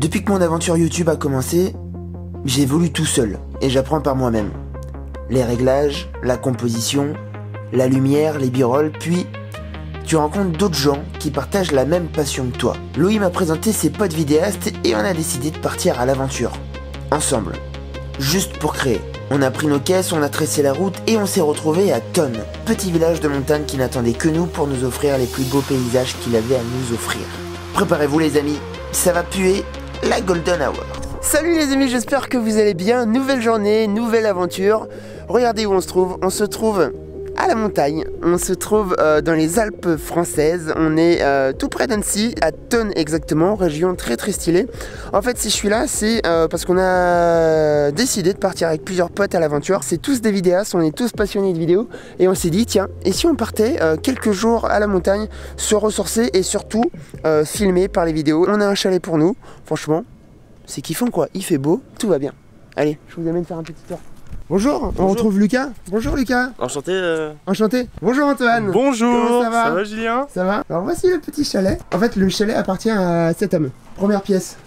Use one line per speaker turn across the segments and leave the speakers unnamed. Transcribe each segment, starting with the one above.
Depuis que mon aventure YouTube a commencé, j'évolue tout seul et j'apprends par moi-même. Les réglages, la composition, la lumière, les birolles, puis tu rencontres d'autres gens qui partagent la même passion que toi. Louis m'a présenté ses potes vidéastes et on a décidé de partir à l'aventure. Ensemble. Juste pour créer. On a pris nos caisses, on a tracé la route et on s'est retrouvés à Tonne, petit village de montagne qui n'attendait que nous pour nous offrir les plus beaux paysages qu'il avait à nous offrir. Préparez-vous les amis, ça va puer la Golden Hour. Salut les amis, j'espère que vous allez bien. Nouvelle journée, nouvelle aventure. Regardez où on se trouve à la montagne. On se trouve dans les Alpes françaises. On est tout près d'Annecy, à Tonne exactement, région très très stylée. En fait, si je suis là, c'est parce qu'on a décidé de partir avec plusieurs potes à l'aventure. C'est tous des vidéastes, on est tous passionnés de vidéos. Et on s'est dit, tiens, et si on partait quelques jours à la montagne, se ressourcer et surtout filmer par les vidéos. On a un chalet pour nous, franchement, c'est kiffant quoi. Il fait beau, tout va bien. Allez, je vous amène faire un petit tour. Bonjour, on retrouve Lucas. Bonjour Lucas.
Enchanté.
Enchanté. Bonjour Antoine.
Bonjour.
Comment ça va?
Ça va Julien?
Ça va. Alors voici le petit chalet. En fait le chalet appartient à cet homme. Première pièce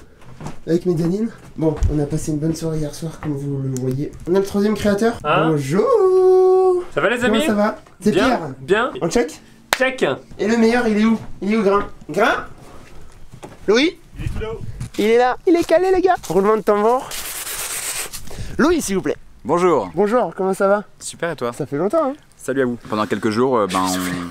avec mezzanine. Bon, on a passé une bonne soirée hier soir comme vous le voyez. On a le troisième créateur.
Hein?
Bonjour.
Ça va les amis?
Comment ça va? C'est Pierre.
Bien.
On check?
Check.
Et le meilleur il est où? Il est où Grain? Grain? Louis? Il est là. Il est calé les gars. Roulement de tambour. Louis s'il vous plaît.
Bonjour.
Bonjour, comment ça va?
Super et toi?
Ça fait longtemps hein?
Salut à vous. Pendant quelques jours,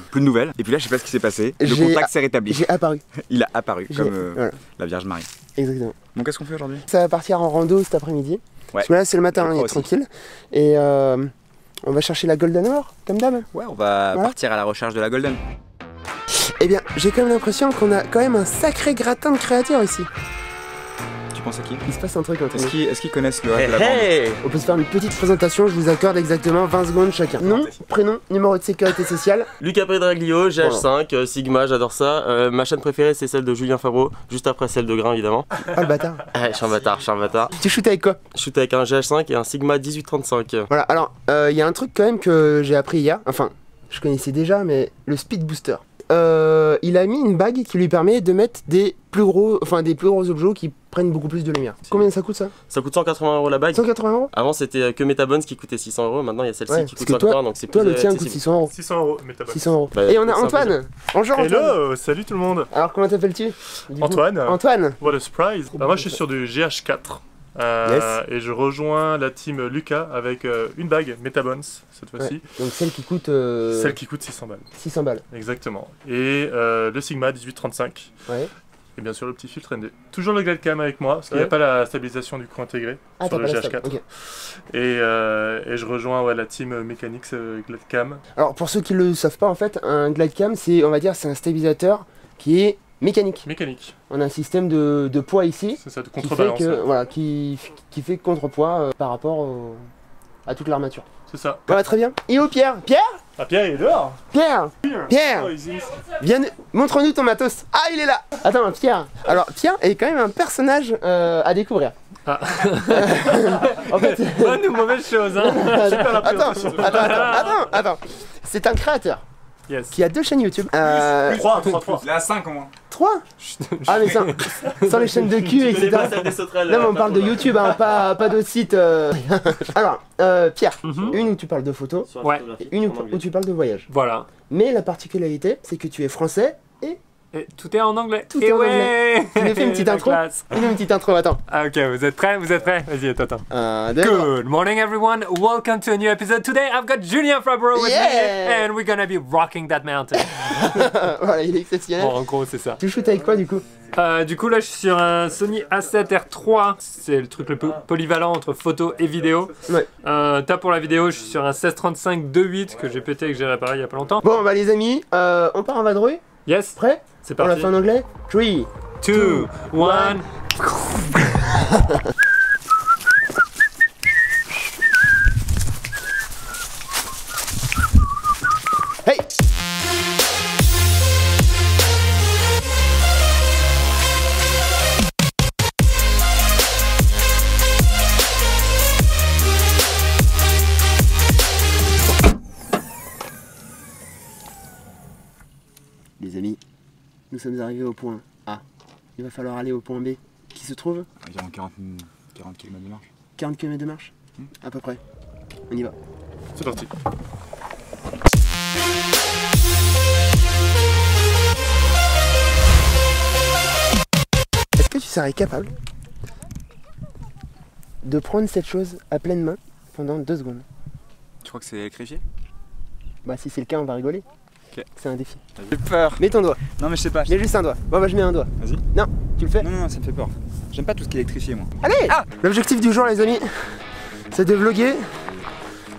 plus de nouvelles. Et puis là, je sais pas ce qui s'est passé. Le contact s'est rétabli.
J'ai apparu.
Il a apparu comme
voilà.
la Vierge Marie.
Exactement.
Bon, qu'est-ce qu'on fait aujourd'hui?
Ça va partir en rando cet après-midi.
Ouais.
Parce que là c'est le matin, il est tranquille. Et on va chercher la Golden Hour, comme d'hab.
Ouais, on va partir à la recherche de la Golden.
Eh bien, j'ai quand même l'impression qu'on a quand même un sacré gratin de créatures ici.
Tu penses à qui?
Il se passe un truc entre nous.
Est-ce qu'ils connaissent le reste de la bande?
On peut se faire une petite présentation, je vous accorde exactement 20 secondes chacun. Nom, prénom, numéro de sécurité sociale.
Lucas Predraglio, GH5, Sigma, j'adore ça. Ma chaîne préférée c'est celle de Julien Favreau, juste après celle de Grain évidemment.
Oh le bâtard.
Je suis un bâtard.
Tu shootes avec quoi?
Je shoot avec un GH5 et un Sigma 1835.
Voilà, alors il y a un truc quand même que j'ai appris hier, enfin je connaissais déjà mais le Speed Booster. Il a mis une bague qui lui permet de mettre des plus gros objets qui prennent beaucoup plus de lumière. Combien ça coûte ça?
Ça coûte 180 € la bague.
180 €?
Avant c'était que Metabones qui coûtait 600 €, maintenant il y a celle-ci qui coûte
parce que
180 €, donc c'est plus
toi le tien coûte
accessible.
600 €.
600 €, Metabones.
600 €.
Bah,
Et on a
c'est un
Antoine. Bonjour Antoine.
Hello, salut tout le monde.
Alors comment t'appelles-tu?
Antoine.
Antoine.
What a surprise. Alors, moi je suis sur du GH4. Et je rejoins la team Lucas avec une bague Metabones cette fois-ci.
Donc celle qui coûte...
Celle qui coûte 600 balles.
600 balles.
Exactement. Et le Sigma 1835.
Ouais.
Et bien sûr le petit filtre ND. Toujours le GlideCam avec moi, parce qu'il n'y a pas la stabilisation du coup intégrée sur le GH4.
Okay.
Et je rejoins la team Mechanics GlideCam.
Alors pour ceux qui le savent pas en fait, un GlideCam c'est, on va dire, c'est un stabilisateur qui est mécanique. On a un système de poids ici.
C'est ça, de contrebalance.
Qui fait contrepoids par rapport à toute l'armature.
C'est ça.
Voilà, très bien. Et où Pierre? Pierre?
Ah, Pierre il est dehors.
Pierre! Viens, montre-nous ton matos. Ah, il est là. Attends, Pierre. Alors, Pierre est quand même un personnage à découvrir.
Ah.
En fait...
Bonne ou mauvaise chose, hein.
Attends. C'est un créateur.
Yes.
Qui a 2 chaînes YouTube.
3.
Il a 5 au moins.
3? Ah mais sans les chaînes de cul, etc. Non mais on parle de YouTube, hein, pas d'autres sites. Alors, Pierre, une où tu parles de photos, et une où tu parles de voyage.
Voilà.
Mais la particularité, c'est que tu es français
et tout est en anglais.
Tout est en anglais. Tu nous fais une petite intro? Une petite intro, attends.
Ah ok, vous êtes prêts? Vas-y, attends.
Good
morning everyone, welcome to a new episode. Today I've got Julien Favreau with me and we're gonna be rocking that mountain.
Voilà, il est exceptionnel.
Bon, en gros c'est ça.
Tu shootes avec quoi du coup?
Du coup là je suis sur un Sony A7R3, c'est le truc le plus polyvalent entre photo et vidéo.
Ouais.
T'as pour la vidéo, je suis sur un 1635 2.8 que j'ai pété et que j'ai réparé il y a pas longtemps.
Bon bah les amis, on part en vadrouille.
Yes.
Prêt?
C'est parti.
On l'a fait en anglais? 3,
2, 1.
Hey! Les amis, nous sommes arrivés au point A. Il va falloir aller au point B, qui qui se trouve
Environ 40 km de marche.
40 km de marche à peu près. On y va.
C'est parti.
Est-ce que tu serais capable de prendre cette chose à pleine main pendant 2 secondes?
Tu crois que c'est électrifié?
Bah si c'est le cas, on va rigoler.
Ok.
C'est un défi.
J'ai peur.
Mets ton doigt.
Non mais je sais pas.
Mets juste un doigt. Bon bah je mets un doigt.
Vas-y.
Non, tu le fais?
Non, ça me fait peur. J'aime pas tout ce qui est électrifié moi.
Allez! L'objectif du jour les amis, c'est de vlogger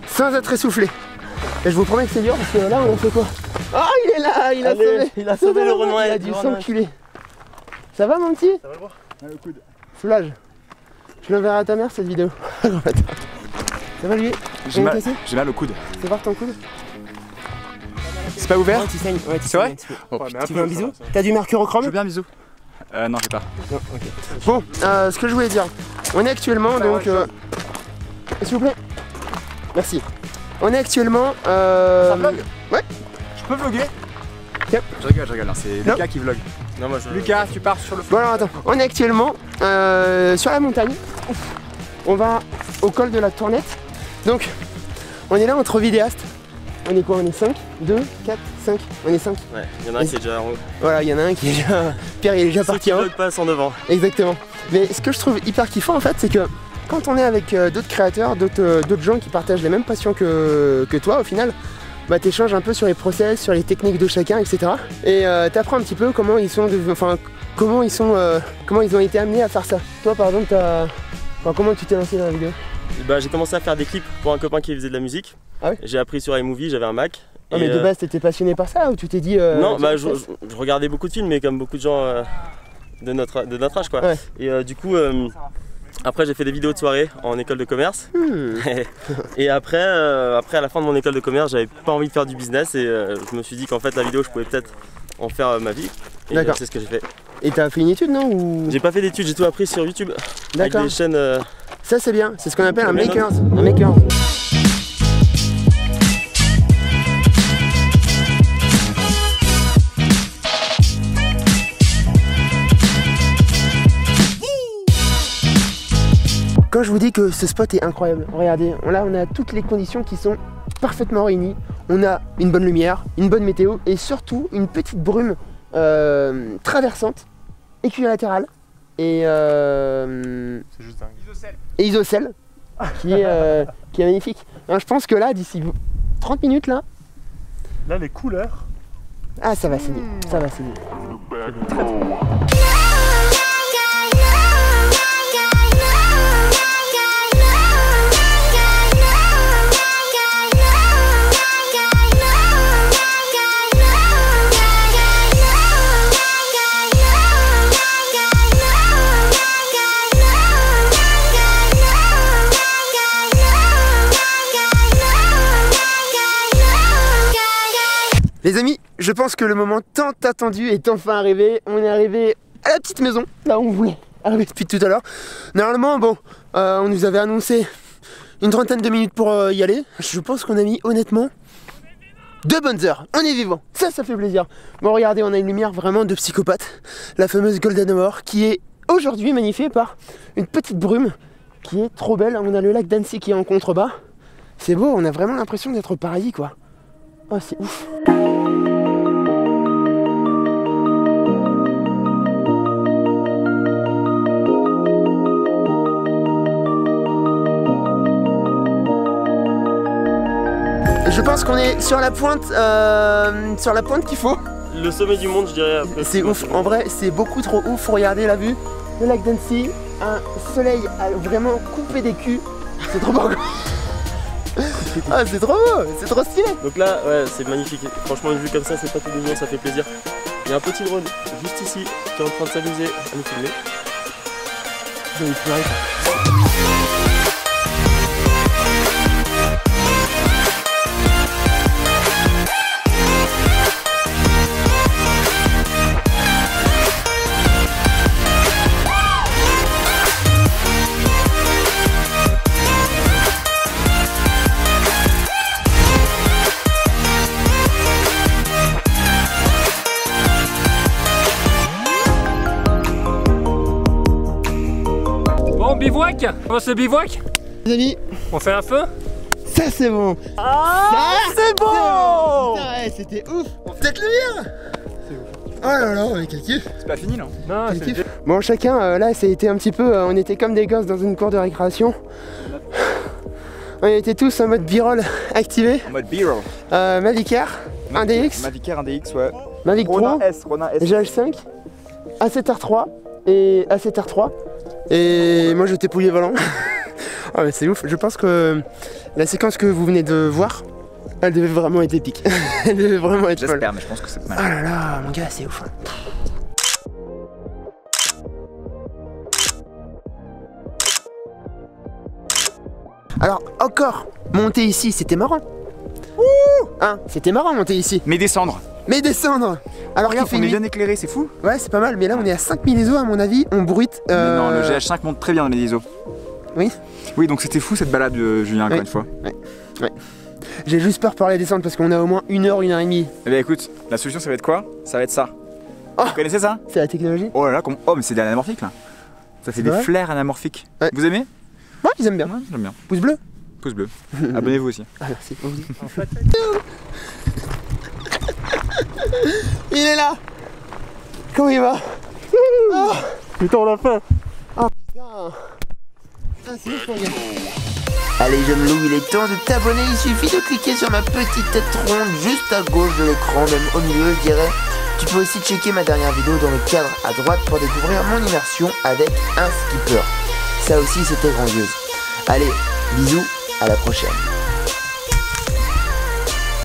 sans être essoufflé. Et je vous promets que c'est dur parce que là on a fait quoi? Oh il est là, il a sauvé.
Il a sauvé le Renoir.
Il a dû s'enculer. Ça va mon petit?
Ça va le voir?
Le coude.
Soulage. Je l'enverrai à ta mère cette vidéo. Ça va lui?
J'ai mal au coude.
Fais voir ton coude.
C'est pas ouvert?
Ouais, tu saignes. Ouais, tu
C'est vrai?
saignes.
Oh,
Ouais, mais
Tu veux un bisou?
ça va.
T'as du mercurochrome?
Je veux bien un bisou. Non, j'ai pas.
Non, ok. Bon, ce que je voulais dire, on est actuellement donc. S'il vous plaît. Merci. On est actuellement. Ouais.
Je peux vlogger?
Yep.
Je rigole, non, c'est
Non.
Lucas qui vlog.
Non, moi je.
Lucas, tu pars sur le
Bon alors attends, on est actuellement sur la montagne. On va au col de la Tournette. Donc, on est là entre vidéastes. On est quoi? On est 5, 2, 4, 5. On est 5.
Ouais, il y en a un qui est déjà en haut.
Voilà, il y en a un qui est déjà. Pierre il est déjà
Ceux
parti
qui
en haut.
vlog passent en devant.
Exactement. Mais ce que je trouve hyper kiffant en fait, c'est que quand on est avec d'autres créateurs, d'autres gens qui partagent les mêmes passions que toi au final, bah t'échanges un peu sur les process, sur les techniques de chacun, etc. Et t'apprends un petit peu comment ils sont, comment ils ont été amenés à faire ça. Toi par exemple, comment tu t'es lancé dans la vidéo?
Bah, j'ai commencé à faire des clips pour un copain qui faisait de la musique.
Ah ouais?
J'ai appris sur iMovie, j'avais un Mac.
Ah mais de base t'étais passionné par ça ou tu t'es dit
non, bah
tiens,
je regardais beaucoup de films, mais comme beaucoup de gens de notre âge quoi.
Ouais.
Et du coup, après j'ai fait des vidéos de soirée en école de commerce. Et après à la fin de mon école de commerce, j'avais pas envie de faire du business et je me suis dit qu'en fait la vidéo je pouvais peut-être en faire ma vie. Et
D'accord.
c'est ce que j'ai fait.
Et t'as fait une étude non ou...
J'ai pas fait d'études, j'ai tout appris sur YouTube. Avec
D'accord.
des chaînes.
Ça c'est bien, c'est ce qu'on appelle un
Mais
maker.
non.
Un maker. Quand je vous dis que ce spot est incroyable, regardez, là on a toutes les conditions qui sont parfaitement réunies. On a une bonne lumière, une bonne météo et surtout une petite brume traversante, équilatérale et
C'est juste dingue.
isocèle qui est magnifique. Alors, je pense que là, d'ici 30 minutes là,
Là, les couleurs.
ah ça va saigner, ça va saigner. Les amis, je pense que le moment tant attendu est enfin arrivé. On est arrivé à la petite maison, là où on voulait arriver depuis tout à l'heure. Normalement, bon, on nous avait annoncé une trentaine de minutes pour y aller. Je pense qu'on a mis honnêtement 2 bonnes heures. On est vivant, ça fait plaisir. Bon, regardez, on a une lumière vraiment de psychopathe. La fameuse Golden Hour qui est aujourd'hui magnifiée par une petite brume qui est trop belle. On a le lac d'Annecy qui est en contrebas. C'est beau, on a vraiment l'impression d'être au paradis, quoi. Oh, c'est ouf. Je pense qu'on est sur la pointe qu'il faut.
Le sommet du monde, je dirais. Après.
C'est ouf, en vrai, c'est beaucoup trop ouf. Regardez la vue, le lac d'Annecy, un soleil à vraiment couper des culs. C'est trop beau. Ah, c'est trop beau, c'est trop stylé.
Donc là, ouais, c'est magnifique. Franchement, une vue comme ça, c'est pas tous les jours, ça fait plaisir. Il y a un petit drone juste ici qui est en train de s'amuser à nous filmer.
J'ai envie de pleurer.
Bon, bivouac. On se bivouac.
Les amis,
On fait un feu.
ça c'est bon.
Ah, c'est bon.
Putain, ouais, c'était ouf. Peut-être le mien. Oh là là, mais quel kiff.
C'est pas fini non?
Non,
Quel
c'est
kiff. Bon, chacun, là, ça a été un petit peu... on était comme des gosses dans une cour de récréation. On était tous en mode b-roll activé.
En mode B-roll.
Mavic Air, 1DX,
Mavic Air 1DX, ouais.
Mavic Pro,
Ronin S.
GH5, A7R3 et A7R3. Et moi je t'ai volant. Oh mais c'est ouf, je pense que la séquence que vous venez de voir, elle devait vraiment être épique. Elle devait vraiment être folle.
J'espère, mais je pense que c'est pas
Oh
mal.
là là, mon gars, c'est ouf. Alors, encore, monter ici, c'était marrant. Hein, c'était marrant monter ici.
Mais descendre.
Mais descendre, alors qu'il
Regarde,
fait
on est
nuit.
bien éclairé, c'est fou.
Ouais, c'est pas mal, mais là on est à 5000 ISO à mon avis, on bruite.
Mais non, le GH5 monte très bien dans les ISO.
Oui.
Oui, donc c'était fou cette balade, Julien, encore une fois.
J'ai juste peur par les descentes parce qu'on a au moins 1h, 1h30.
Eh bien écoute, la solution ça va être quoi? Ça va être ça.
Oh.
Vous connaissez ça?
C'est la technologie.
Oh là là, oh mais c'est de l'anamorphique là. Ça fait des
vrai
flares anamorphiques.
Ouais.
Vous aimez?
Ouais, ils aiment bien.
Ouais, j'aime bien.
Pouce bleu.
Pouce bleu. Abonnez-vous aussi.
Ah merci. Il est là. Comment il va? Oh,
Putain, on l'a fait.
putain. Putain, c'est ouf, mon gars. Allez jeune loup, il est temps de t'abonner, il suffit de cliquer sur ma petite tête ronde juste à gauche de l'écran, même au milieu je dirais. Tu peux aussi checker ma dernière vidéo dans le cadre à droite pour découvrir mon immersion avec un skipper. Ça aussi c'était grandiose. Allez, bisous, à la prochaine.